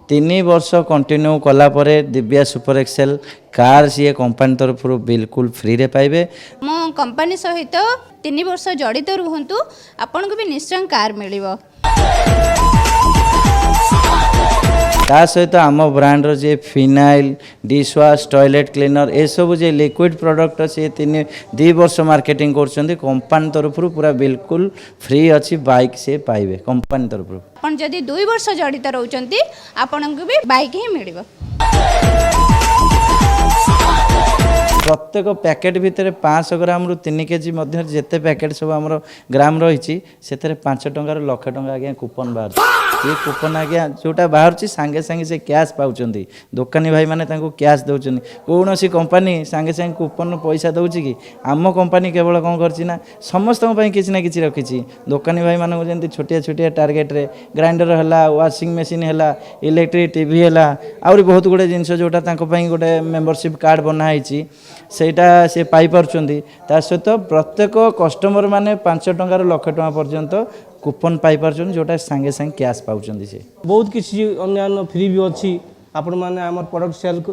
तीन वर्ष कंटिन्यू कलापर दिव्या सुपर एक्सेल कार सी कंपानी तरफ बिल्कुल फ्री रे पाइबे। मो कंपनी सहित 3 वर्ष जड़ित रुहतु आपन को भी निश्चय कार मिलिबो। ता सहित आम ब्रांड जे फिनाइल डिशवाश टॉयलेट क्लीनर ए सब जे लिक्विड प्रोडक्ट से 2 वर्ष मार्केटिंग कर कंपानी तरफ पूरा बिल्कुल फ्री अच्छी बाइक से पाइबे कंपानी तरफ। अपन जदि 2 वर्ष जड़ित रहउचंती आपन को भी बाइक ही मिलिबो। प्रत्येक पैकेट भितर 500 ग्राम रु 3 केजी मध्य जेते पैकेट सब आमर ग्राम रही 5 टंकार लक्ष टंका आज्ञा कूपन बाहर ये कूपन आज्ञा जोटा बाहर सांगे सांगे से कैश पाँच दुकानी भाई मैंने कैश दौरान कौन सी कंपनी सांगे सांगे कूपन पैसा दौर कि आम कंपनी केवल कौन करना समस्त किसी ना कि रखी दुकानी भाई मानक जमी छोटिया छोटिया टार्गेट रे ग्राइंडर है वाशिंग मशीन है इलेक्ट्रिक टीवी है आहरी बहुत गुड़े जिनस जोटा गोटे मेंबरशिप कार्ड बनाई सेटा से पाई पार्छंती ता सहित प्रत्येक कस्टमर माने 5 टंकार लक्ष टंका पर्यंत कूपन पाई पार्छन जोटा सांगे सांगे कैश पाउछंती से बहुत किसी अन्य फ्री भी अच्छी आपण माने हमर प्रोडक्ट सेल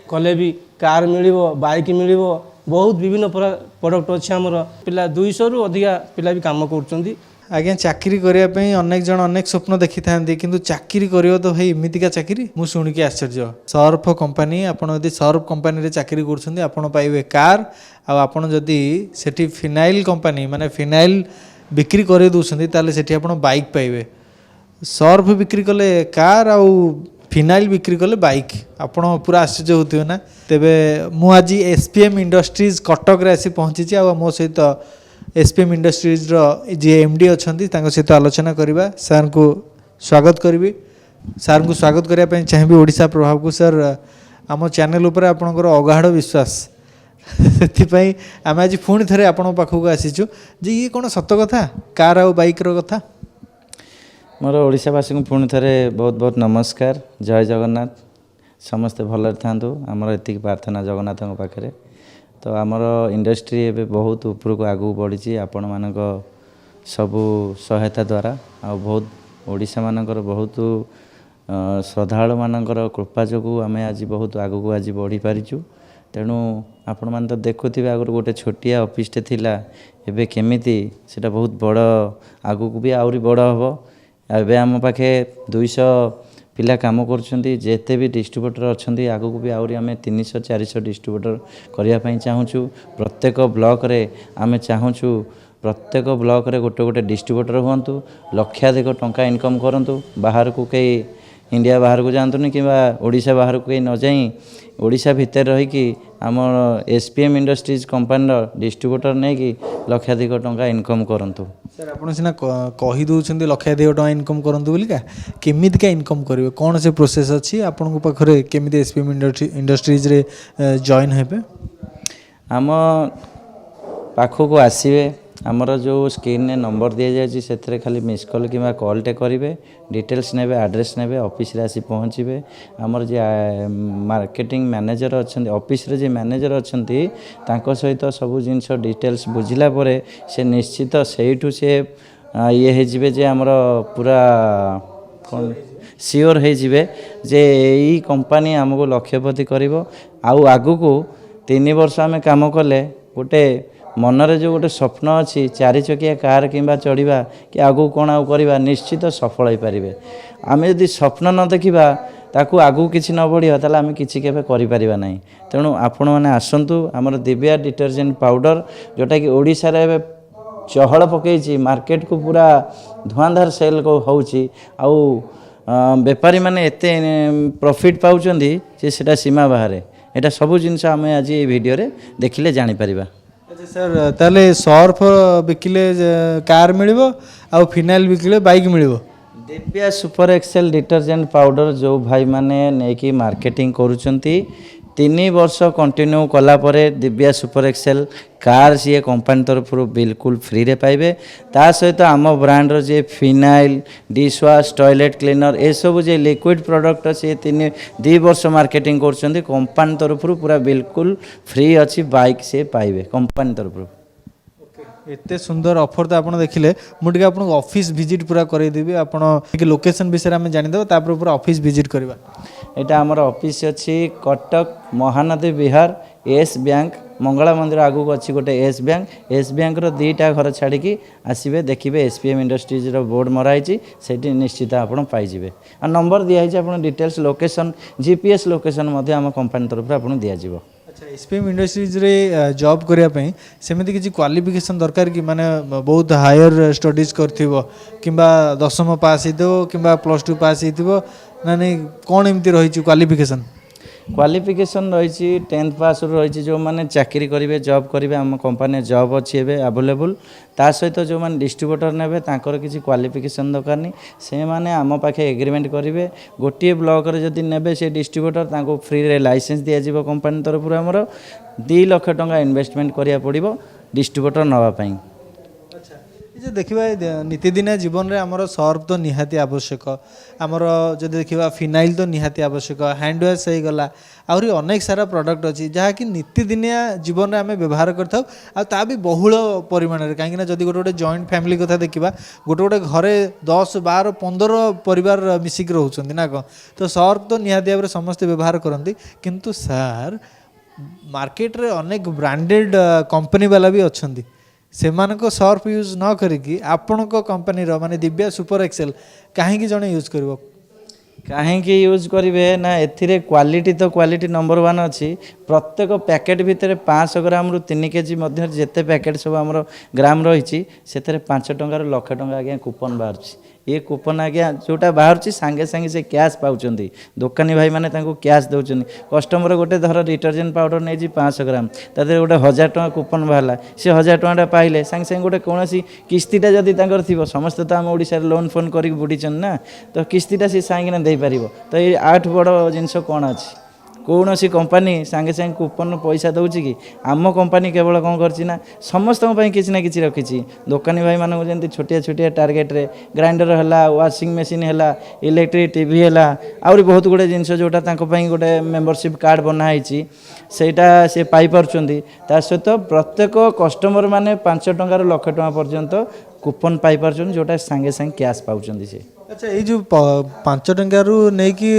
कले भी कार मिलिबो बाइक मिलिबो बहुत विभिन्न प्रोडक्ट अच्छे हमर पिला 200 रु अधिका पिला भी काम करछंती। आज्ञा चाकरी करने अनेक जन अनेक स्वप्न देखी था कि चाकरी कर तो भाई एमतीका चाकरी मु शुणिकी आश्चर्य सर्फ कंपनी आपड़ यदि सर्फ कंपनी रे चाकरी कर पाइबे कार आपड़ जदि सेठी फिनाइल कंपनी माने फिनाइल बिक्री कर दूसरी ताले सेठी आपड़ बाइक पाइबे सर्फ बिक्री कले कार आउ फिनाइल बिक्री कले बाइक आपड़ पूरा आश्चर्य होते ना। तेबे मु आज एसपीएम इंडस्ट्रीज कटक रे आसी पहुँची आ मो सहित एसपीएम इंडस्ट्रीज जी एमडी अच्छा सहित आलोचना करवा सर को स्वागत करी सर को स्वागत करने चाहिए ओडिशा प्रभाव को सर आम चैनल उपर आपणकर अगाढ़ विश्वास से आम आज पुणी थे आपण पाखक आसीचु जे ये कौन सत कथा कार आ बाइक कथा। मोर ओडिशावासी को पुणी थे बहुत बहुत नमस्कार जय जगन्नाथ समस्ते भल था आमर एति प्रार्थना जगन्नाथ पाखे। तो आमर इंडस्ट्री एबे बहुत ऊपर को आगू बढ़ी आपण मानक सबू सहायता द्वारा आ बहुत ओडिशा मानकर बहुत श्रद्धालु मानकर कृपा जो आम आज बहुत आगू को आज बढ़ी पारिचु। तेणु आपण मान तो देखुथिबे आगर गोटे छोटिया ऑफिसटे थिला एबे केमिति सेटा बहुत बड़ आगू को भी आउरी बड़ हबो। एबे आम पाखे 200 पिला काम करते भी डिस्ट्रीब्यूटर अच्छा आगू को भी आहरी आम 300-400 डिस्ट्रीब्यूटर करने चाहूँ। प्रत्येक ब्लॉक रे आम चाहूँ प्रत्येक ब्लॉक रे गोटे गोटे डिस्ट्रीब्यूटर हूँ लक्षाधिक टंका इनकम करूँ बाहर को कई इंडिया बाहर को जातुनि कि ओडिशा बाहर को कहीं न जाई ओडिशा भितर रहीकि आम एसपीएम इंडस्ट्रीज कंपानी डिस्ट्रीब्यूटर नहीं कि लक्षाधिक टंका इनकम करंतु। सर आप सीना कही दौरान लक्षाधिक टका इनकम करूँ बोलिका केमितिका इनकम करेंगे कौन से प्रोसेस अच्छी आपण पाखे केमी एसपीएम इंडस्ट्रीज रे जॉइन हेबे आम पाखक आसवे आमर जो स्क्रीन ने नंबर दि जाए से खाली मिस कॉल कि कॉलटे करेंगे डिटेल्स ने एड्रेस ने ऑफिस रे आसी पहुँचे आमर जे मार्केटिंग मैनेजर अच्छा ऑफिस रे जे मैनेजर अच्छा सहित सब जिनस डिटेल्स बुझिला परे से निश्चित सेठू से ये हो जे आमर पूरा कौन सियोर हो जे यही कंपनी आमको लक्ष्यपति कर आगू को 3 वर्ष आम काम कले गोटे मनरे जो गोटे स्वप्न अच्छी 4 चकिया कार कि चढ़ा कि आगू कौन आउ करवा निश्चित सफल हो पारे। आम यदि स्वप्न न देखा ताकू आगू किसी न बढ़िया ताला आम किसी केबे करि परिबा नहीं। तेणु आपण मैंने आसतु आमर दिव्या डिटर्जेंट पाउडर जोटा कि ओडिशा रे एबे चहल पकई मार्केट को पूरा धुआंधार सेल को होउची आउ बेपारी माने एते प्रॉफिट पाउचंदी जे सेटा सीमा बाहर एटा सब जिनस आम आज ये वीडियो रे देखिले जानि परिबा। अच्छा सर ताले सर्फ बिकिले कार मिलिबो आ फिनाइल बिकिले बाइक मिलिबो। Divya super excel detergent powder जो भाई माने नेकी मार्केटिंग करूचंती 3 वर्ष कंटिन्यू कलापर दिव्या सुपर एक्सेल कार सी कंपानी तरफ बिल्कुल फ्री रे पाइबे। ता सहित आम ब्रांड जे फिनाइल डिशवाश टॉयलेट क्लीनर ए सब जे लिक्विड प्रोडक्ट से 2 वर्ष मार्केटिंग कर कंपानी तरफ पूरा बिल्कुल फ्री अच्छी बाइक से पाइबे कंपानी तरफ। एते सुंदर ऑफर तो आप देखिले मुझे आप ऑफिस विजिट पूरा करदेवी आप लोकेशन विषय में जानीदेव तापर पूरा ऑफिस विजिट करवा यहाँ आमर ऑफिस अच्छी कटक महानदी विहार एस बैंक मंगला मंदिर आगू अच्छी गोटे एस बैंक रो 2टा घर छाड़ी आसबे देखिए एसपीएम इंडस्ट्रीज रो बोर्ड मराई से निश्चित आपड़ पाइबे आ नंबर दिखाई आप डिटेल्स लोकेशन जीपीएस लोकेशन आम कंपानी तरफ आपको दिज्व। अच्छा एसपीएम इंडस्ट्रीज रे जॉब करने सेमती किसी क्वालिफिकेशन दरकार कि माने बहुत हायर स्टडीज करथिबो किंबा 10th पास होइतो किंबा +2 पास होइतो ना नहीं कौन एमती रही क्वालिफिकेशन क्वालिफिकेशन रही 10th पास रही जो मैंने चाकरी करेंगे जॉब करेंगे आम कंपानी जॉब अच्छी है अवेलेबल ता सहित जो मैंने डिस्ट्रीब्यूटर ने किसी क्वालिफिकेशन दरकार नहीं से मैंने आम पाखे एग्रीमेंट करेंगे गोटे ब्लॉक रे जदि ने से डिस्ट्रीब्यूटर फ्री रे लाइसेंस दिज्व कंपानी तरफ आमर 2 लाख टंका इन्वेस्टमेंट करिया पड़िबो डिस्ट्रीब्यूटर नवापाई। जे देखिबा नीतिदिनिया जीवन रे हमर सर्फ तो निहाती आवश्यक आमर जदि देखिबा फिनाइल तो निहाती आवश्यक हैंड वॉश हो गला आहुरी अनेक सारा प्रोडक्ट अच्छी जहाँकि नीतिदिनिया जीवन में आम व्यवहार करता आ भी बहुल परिमाण में कहीं जदि गोटे गोटे जॉइंट फैमिली कथा देखा गोटे गोटे घरे 10 12 15 परिवार मिसिक रोचंती ना कौन तो सर्फ तो निहाती भाव समस्ते व्यवहार करती किंतु सार मार्केट रे अनेक ब्रांडेड कंपनी वाला भी अच्छा सेमानको सर्फ यूज न करिकी आपणको कंपनी रो माने दिव्या सुपर एक्सेल कहीं जने यूज करबो कहीं यूज करेंगे ना एथिरे क्वालिटी तो क्वालिटी नंबर 1 अच्छी प्रत्येक पैकेट भितर 500 ग्राम रु 3 केजी मध्य जेते पैकेट सब आमर ग्राम रही से 5 टंकार 1 लाख टंका आज्ञा कूपन बाहर ये कूपन आज्ञा जोटा बाहर सांगे सांगे से कैश पाँच दुकानी भाई मैंने कैश दौरान कस्टमर गोटे धर डिटर्जेंट पाउडर नहीं 500 ग्राम तादे गोटे 1000 टଙ୍କା कूपन बाहर से 1000 टଙ୍କା पाइले सांगे सांगे गोटे कौन किस्तीटा जदि थी समस्ते तो आम ओडिशा लोन फोन कर बुड़ीचन ना तो किस्तीटा सी सांगे दे पार तो ये आठ बड़ जिनस कौन अच्छी कौन सी कंपनी सांगे सांगे कूपन पैसा दौची कि आम कंपनी केवल कौन करना समस्त किसी ना कि रखी दुकानी भाई मानक जमी छोटिया छोटिया टार्गेट रे ग्राइंडर है वाशिंग मशीन है इलेक्ट्रिक टीवी है आहरी बहुत गुड़े जिनस जोटा गोटे मेंबरशिप कार्ड बनाई सेटा से पाई पार्टी ता सहित प्रत्येक कस्टमर माने 5 टंकार 1 लाख टଙ୍କା पर्यंत कूपन पाई पार्टी जोटा सांगे सांगे कैश पाउछंदी से। अच्छा ये जो 5 टंकारु नहीं कि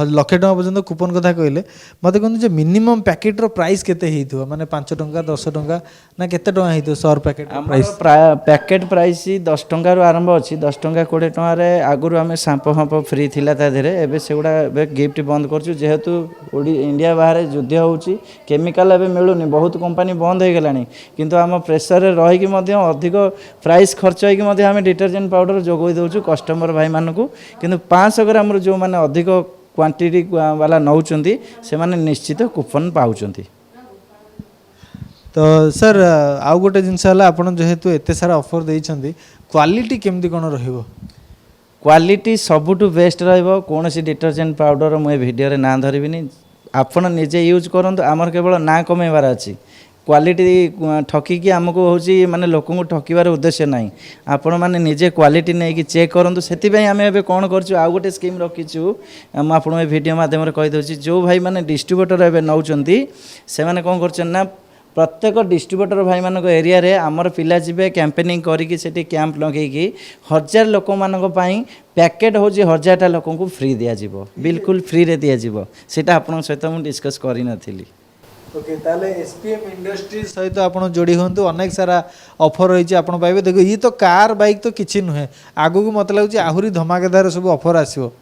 1 लाख टଙ୍କା पर्यंत कूपन कथा कहले मत कहते मिनिमम पैकेट रो प्राइस केते हेइथो माने 5 टंका 10 टंका ना केते टंका हेइथो sir packet price packet price 10 टंका रु आरंभ अछि 10 टंका 20 टंका रे आगुरु आमे शैम्पू हाम्पू फ्री थिला ता धरे एबे सेगुडा एबे गिफ्ट बंद करछु जेहेतु इंडिया बाहर युद्ध होउची केमिकल एबे मिलुनी बहुत कंपनी बंद हो गलानी किंतु आम प्रेशर रे रही कि मध्य अधिक प्राइस खर्च होई कि मध्य आमे डिटर्जेंट पाउडर जोगोई दउछु कस्टमर भाई मानक किंतु 500 ग्राम जो मैंने अधिक क्वांटिटी वाला नौचंती से माने निश्चित कूपन पाउचंती। तो सर आउ गोटे जिनस है आपन जेहेतु एते सारा ऑफर देइछंती क्वालिटी केमती कोन रहइबो क्वालिटी सबुठु बेस्ट रहइबो कौन सी डिटर्जेंट पाउडर मुझे वीडियो रे ना धरबिनी आपन निजे यूज करंतु आमर केवल ना कमेबार अछि क्वालिटी ठकिकी आमको हूँ माने लोक ठकबार उद्देश्य ना आपण मैंने निजे क्वालिटी नहीं कि चेक करूँ से आम ए कौन कर आउ गोटे स्कीम रखीचु मुझे वीडियो मध्यम कहीदे जो भाई मैंने डिस्ट्रीब्यूटर ए नौ से मैंने कौन कर प्रत्येक डिस्ट्रीब्यूटर भाई मान एरिया रे आमर पिला जीवे कैंपेनिंग करिकी सेठी कैंप लगेगी 1000 लोक मानक पई पैकेट हूँ 1000टा लोक को फ्री दिया जीवो बिल्कुल फ्री रे दिया जीवो सेटा आपन सहित मु डिस्कस करि नथिली। ओके ताले एसपीएम इंडस्ट्री सहित आप जोड़ी हूँ अनेक सारा ऑफर रही आप पाइबे देखो ये तो कार बाइक तो किसी नुहे आगू को मत लगुच आहरी धमाकेदार सब ऑफर आसो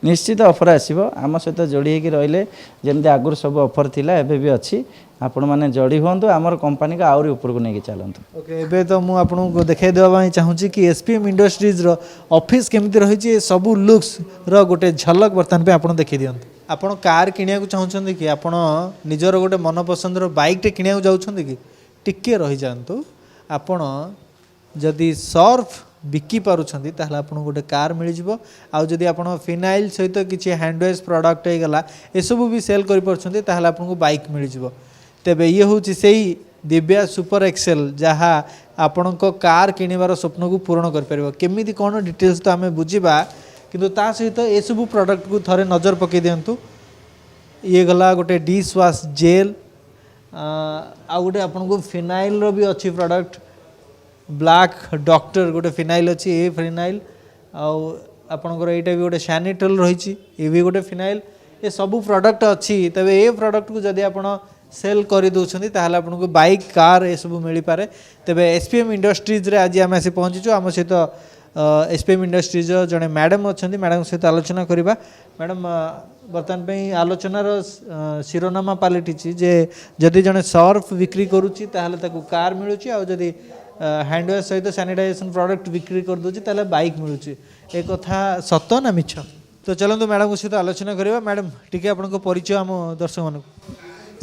निश्चित ऑफर आसो आम सहित जोड़ी होगी रहिले जमी आगुरी सब ऑफर थिला एबे भी अच्छी आपण मैंने जोड़ी हूँ आमर कंपनी का आहरी ऊपर को लेकिन चलतु। ओके एबे तो मु आपको देखा देवाई चाहूँगी कि एसपीएम इंडस्ट्रीज रो ऑफिस केमती रही सबू लुक्स रो गोटे झलक बर्तमान पे आप देखी दियंतु आपण कार किनिया चाहूँगी कि आपण निजर गोटे मनपसंद बाइक टे किनिया जाऊँगी कि टिके रही जातु आपण जदि सर्फ बिकी पारुछंती ताहले आपन गोटे कार मिल जिवो आउ जदि आपन फिनाइल सहित किछि हैंड वॉश प्रोडक्ट हे गला ए सब भी सेल करि परछंती ताहले आपन को बाइक मिल जिवो तेबे ये होछि सेही दिव्या सुपर एक्सेल जहाँ आपण को कार किनिबार स्वप्न को पूर्ण कर परिबो केमिति कोन डिटेल्स तो आमे बुझिबा किंतु ता सहित ए सब प्रोडक्ट को थरे नजर पकई दियंतु ये गला गोटे डिश वाश जेल आ गोटे आपन को फिनाइल रो भी अच्छी प्रोडक्ट ब्लैक डॉक्टर गोटे फिनाइल अच्छी ए फिनाइल आउ आपणकर यहाँ भी गोटे सैनिटल रही ये भी गोटे फिनाइल ये सब प्रोडक्ट अच्छी तबे ये प्रोडक्ट को जदि आप सेल कर दौरान ताहले आपको बाइक कार ये सब मिल पारे तेबे एसपीएम इंडस्ट्रीज रे आज आम आसी पहुँचीचु आम सहित एसपीएम इंडस्ट्रीज जड़े मैडम अच्छा मैडम सहित आलोचना करवा मैडम बर्तमान आलोचनार शिरोनामा पलटि जे जदि जड़े सर्फ बिक्री करुच्ची कार मिलूँ आदि हैंडवाश सहित सैनिटाइजेशन प्रोडक्ट बिक्री कर दूसरी ताहले बाइक मिलूँ एक कथा सत ना मिछ तो चलते मैडम सहित आलोचना करवा मैडम टी आप परिचय आम दर्शक मान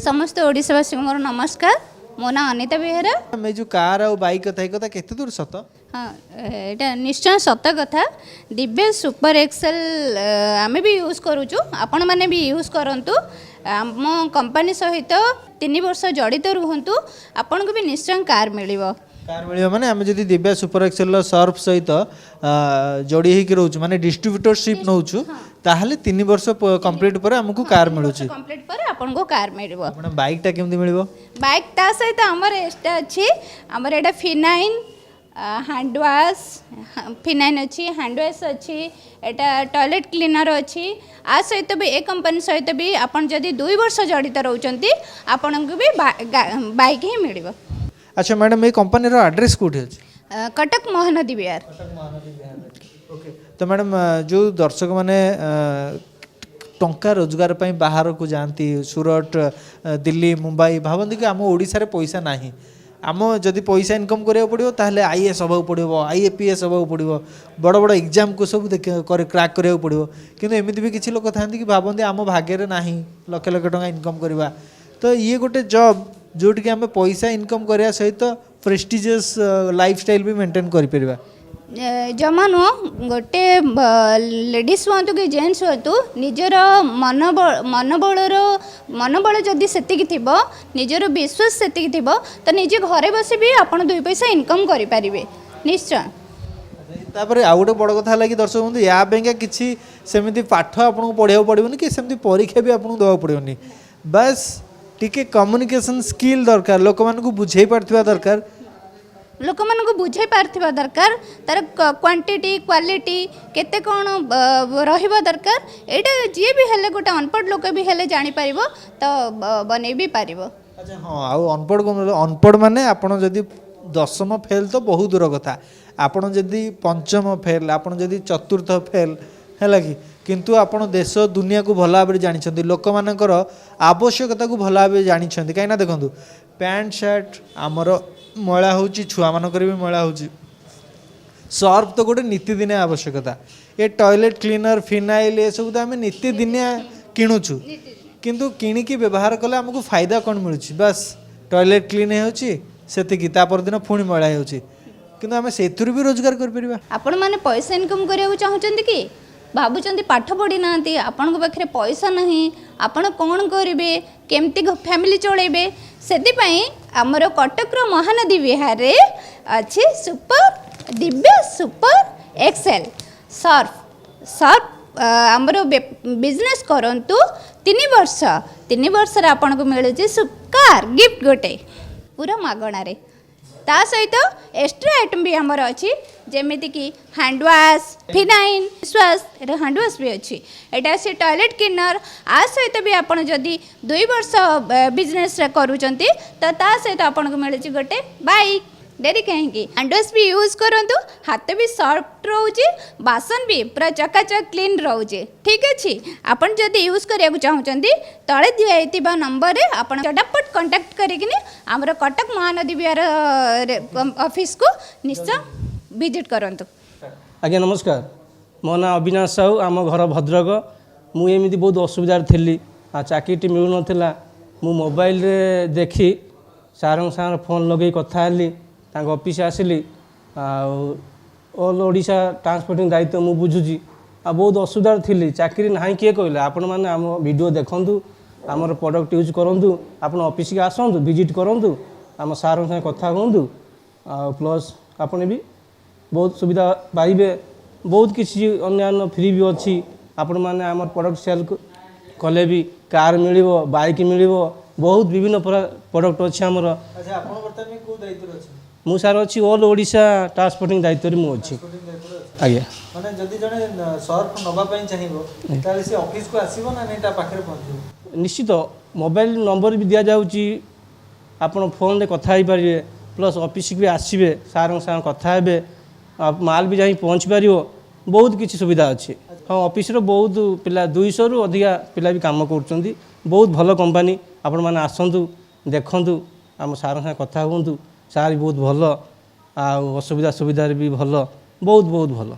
समस्त ओडिशावासी मोर नमस्कार मो ना अनिता बेहेरा मैं जो कार और बाइक कथा कथा केते दूर सत हाँ एटा निश्चय सत कथा दिव्य सुपर एक्सेल आमे भी यूज करूचु आपण माने भी यूज करंतु आम कंपनी सहित 3 वर्ष जड़ित रुहंतु आपन को भी निश्चय कार मिलिबो कार मिलियो माने आमे जदी दिव्या सुपर एक्सेल सर्फ सहित जोड़ी हेकि रहउछु माने डिस्ट्रीब्यूटरशिप नउछु ताहले 3 वर्ष कंप्लीट पर हमकु कार मिलुछि कंप्लीट पर आपन को कार मिलिबो आपण बाइक टा केमति मिलिबो बाइक ता सहित हमर एटा अछि हमर एटा फिनाइन हैंड वाश फिनाइन अच्छी हैंड वाश अच्छी एटा टॉयलेट क्लीनर अच्छी आ सहित भी ए कंपनी सहित भी आपन जदि 2 वर्ष जड़ित रहउचंती आपन को भी बाइक ही मिलिबो अच्छा मैडम ये कंपनी रो एड्रेस कोठी अछि कटक महानदी विहार ओके तो मैडम जो दर्शक माने टंका रोजगार पई बाहर को जानती सूरत दिल्ली मुंबई भावती कि आम ओडिशा रे पैसा नाही आम जदि पैसा इनकम करिया पड़िबो ताहले आईएएस हबा पड़िबो आईएपीएस हबा पड़िबो बड़ बड़ एग्जाम को सब क्रैक करिया पड़िबो किंतु एमिति भी किछि लोक थांती कि भावती आम भाग्य रे नाही लक्ष लक्ष टंका इनकम करवा तो ये गोटे जॉब जोट कि आम पैसा इनकम करिया सहित प्रेस्टिजियस लाइफस्टाइल भी मेंटेन करि परिबा जमा नुह गोटे लेडीज हूँ कि जेन्ट्स हूँ निजर मनोबल जदि सेतिकी थिबो निजर विश्वास सेतिकी थिबो तो निजे घरे बसी भी आपण 2 पैसा इनकम करि परिबे निश्चय तापर आउ गोटे बड़ कथा है कि दर्शक बंधु या बेंगा किसी सेमिति पाठ आपको पढ़ाई पड़ोनी कि सेमती परीक्षा भी आपको देवा पड़ोनी बस टिके कम्युनिकेशन स्किल दरकार लोक मानकु बुझाई पारथिबा दरकार लोक मानकु बुझाई पारथिबा दरकार तार क्वांटिटी क्वालिटी केते कोन रहिबा दरकार एटा जे भी हेले गोटे अनपढ़ लोक भी हेले जानि परिबो तो बनै भी पारिबो अच्छा हाँ आउ अनपढ़ अनपढ़ माने आपण जदि 10म फेल तो बहुत दूर कथा आपण जदि 5म फेल आपण जदि 4th फेल है कि किंतु आपण देश दुनिया को भल भाव जानी लोक मानकर आवश्यकता को भल भाव जानी कहीं देखो पैंट शर्ट आमर मैला हो छुआ मानकर भी मैला हो सर्फ तो गोटे नीतिदिन आवश्यकता ये टॉयलेट क्लीनर फिनाइल ये सब तो आम नीतिदिनिया किणुचु किंतु किणिकी व्यवहार कले आमको फायदा कौन मिलूँ बस टॉयलेट क्लीन होती दिन पुणी मैला हो किंतु आम से भी रोजगार कर आपण माने पैसा इनकम करिया चाहूचंदी कि भावुं पाठ पढ़ी ना आपण पाखे पैसा नहीं आपण कौन करेंगे केमती फैमिली चलेबे से आमर कटकर महानदी विहार रे अच्छी super Divya super Excel Surf Surf आमर बिजनेस करंतु 3 वर्ष आपन को मिलूँ कार गिफ्ट गोटे पूरा मागणारे ता सहित एक्स्ट्रा आइटम भी आमर अच्छी जेमिति कि हैंड वाश फिनाइन स्वाश हैंड वाश भी अच्छी एटा से टॉयलेट क्लीनर आ सहित भी आपन जदि 2 वर्ष बिजनेस करूचंती तो ता सहित आपन को मिलुची गोटे बाइक डेरी कहीं हैंड वाश भी यूज करंतु हाथ भी सॉफ्ट रोचे बासन भी पूरा चकाचक क्लीन रोचे ठीक अच्छे आपन जदि यूज करिया चाहूचंती तले दिया नंबर रे आपन चटापट कांटेक्ट करिकिनी हमर कटक महानदी विहार ऑफिस को निश्चय विजिट करंतु आज्ञा नमस्कार मो ना अविनाश साहू आम घर भद्रक मु एमती बहुत असुविधा थी आ चाकरी मिलू नाला मु मोबाइल रे देखी सार सागर फोन लगे कथा हेली ऑफिस आसिली ऑल ओडिशा ट्रांसपोर्टिंग दायित्व मु बुझुची आ बहुत असुविधा थी चाकरी ना किए कहले आपण मैंने आम वीडियो देखु आमर प्रोडक्ट यूज करूँ आप ऑफिस के आसतु विजिट करूँ आम सार साथ कथा हूँ प्लस आपने भी बहुत सुविधा पाइबे बहुत किसी अन्य फ्री भी अच्छी आपण मैंने आम प्रोडक्ट सेल कले भी कार मिल बाइक मिल बहुत विभिन्न प्रोडक्ट अच्छे आमर ମୁଁ ସାର୍ ଅଛି ଅଲ୍ ଓଡ଼ିଶା ଟ୍ରାନ୍ସପୋର୍ଟିଂ ଦାୟିତ୍ୱରେ ମୁଁ ଅଛି ଆଜ୍ଞା। ମାନେ ଯଦି ଜଣେ ସର୍ଫ ନେବା ପାଇଁ ଚାହିଁବ ତାହେଲେ ସେ ଅଫିସକୁ ଆସିବ ନା ନାଇଁ ତା ପାଖରେ ପହଞ୍ଚିବ? ନିଶ୍ଚିତ ମୋବାଇଲ ନମ୍ବର ବି ଦିଆଯାଉଛି, ଆପଣ ଫୋନ୍ରେ କଥା ହେଇପାରିବେ, ପ୍ଲସ୍ ଅଫିସକୁ ବି ଆସିବେ, ସାର୍ଙ୍କ ସାଙ୍ଗେ କଥା ହେବେ, ମାଲ୍ ବି ଯାଇ ପହଞ୍ଚି ପାରିବ, ବହୁତ କିଛି ସୁବିଧା ଅଛି। ହଁ ଅଫିସର ବହୁତ ପିଲା 200ରୁ ଅଧିକା ପିଲା ବି କାମ କରୁଛନ୍ତି, ବହୁତ ଭଲ କମ୍ପାନୀ। ଆପଣମାନେ ଆସନ୍ତୁ ଦେଖନ୍ତୁ, ଆମ ସାର୍ଙ୍କ ସାଙ୍ଗେ କଥା ହୁଅନ୍ତୁ, ସାର୍ ବି ବହୁତ ଭଲ, ଆଉ ଅସୁବିଧା ସୁବିଧାରେ ବି ଭଲ, ବହୁତ ଭଲ।